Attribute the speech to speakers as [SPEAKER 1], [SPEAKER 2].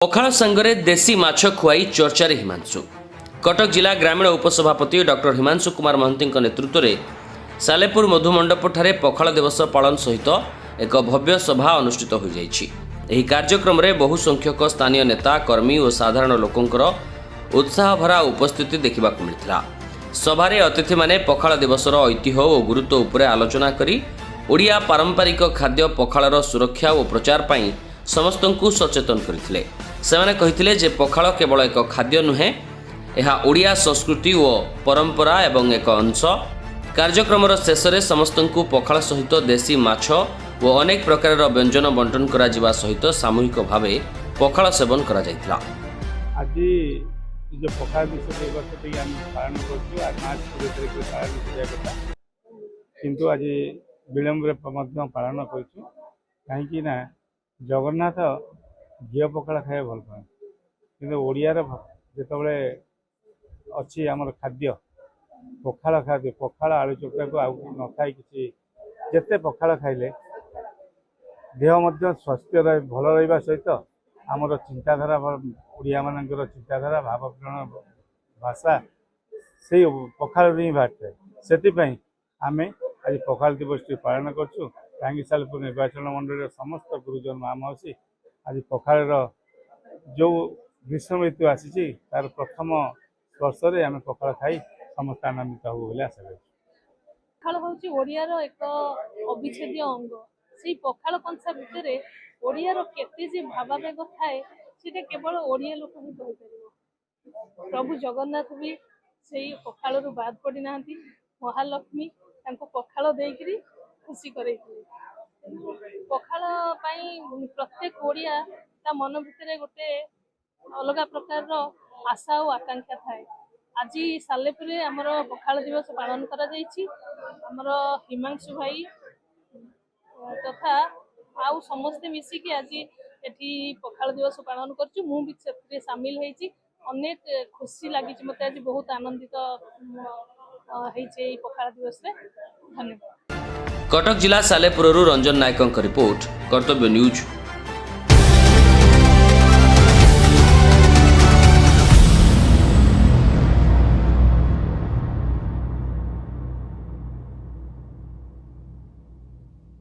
[SPEAKER 1] पखाल संगरे देसी माछ खुआई चर्चार हिमांशु। कटक जिला ग्रामीण उपसभापति डॉक्टर हिमांशु कुमार महंती नेतृत्व में सालेपुर मधुमंडपठारे पखाल दिवस पालन सहित एक भव्य सभा अनुष्ठित हो जाइछि। कार्यक्रम में बहु संख्यक स्थानीय नेता कर्मी और साधारण लोकंकर उत्साह भरा उपस्थिति देखा मिलता। सभारे अतिथि माने पखाल दिवसर ऐतिह्य और गुरुत्व उपरे आलोचना करी ओडिया पारंपरिक खाद्य पखालर सुरक्षा और प्रचार पाई समस्तंकु सचेतन करथिले। सेमाने कहिथिले जे पखाल केवल एक खाद्य नुहे, यह ओडिया संस्कृति और परंपरा एवं एक अंश। कार्यक्रमर शेष में समस्तंकु पखाल सहित देसी माछ और अनेक प्रकार व्यंजन बंटन करा जिबा सहित सामूहिक भावे पखाल सेवन करा जायतिला।
[SPEAKER 2] आज जो पखाल दिवस हम पालन कर किंतु आज विलंब पालन कर कहीं जगन्नाथ घी पखाल खाए भल पाए कि ओडियार जिते अच्छी आमर खाद्य पखाल खाद्य पखाल आलू चोखा को आउ न खाई कि जिते पखाल खाइले देह स्वास्थ्य भल रहा सहित आमर चिंताधारा ओडिया मानकर चिंताधारा भावप्रण भाषा से पखाल ही बाहर से आम आज पखाल दिवस पालन करूँ। कहीं सालेपुर निर्वाचन मंडल समस्त गुरुजन माँ मौसी आज पखाल जो ग्रीष्म ऋतु आसी तार प्रथम स्पर्श में आम पखाल खाई समस्त आनंदित हो बोले आशा कर।
[SPEAKER 3] पखाल हूँ ओडियार एक अविच्छेद्य अंग। से पखाल कंसा भितर ओडियार केते भावावेग थाए से केवल ओडिया लोक ही कहीपर। प्रभु जगन्नाथ भी से पखाल बाद पड़ी ना, महालक्ष्मी पखाल देकरी खुशी करे। पखाल प्रत्येक ओडिया ता मन भितर गोटे अलग प्रकार आशा और आकांक्षा थाए। आज सालेपुर आमर पखाल दिवस पालन करा जायछि। आमर हिमांशु भाई तथा आउ समस्ते मिसिकी आज एठी पखाल दिवस पालन करछु। मु भी सेते शामिल हेछि। अनेक खुशी लागि मते आज बहुत आनंदित हेछि पखाल दिवस रे। धन्यवाद।
[SPEAKER 1] कटक जिला सालेपुररू रंजन नायकों रिपोर्ट, कर्तव्य न्यूज।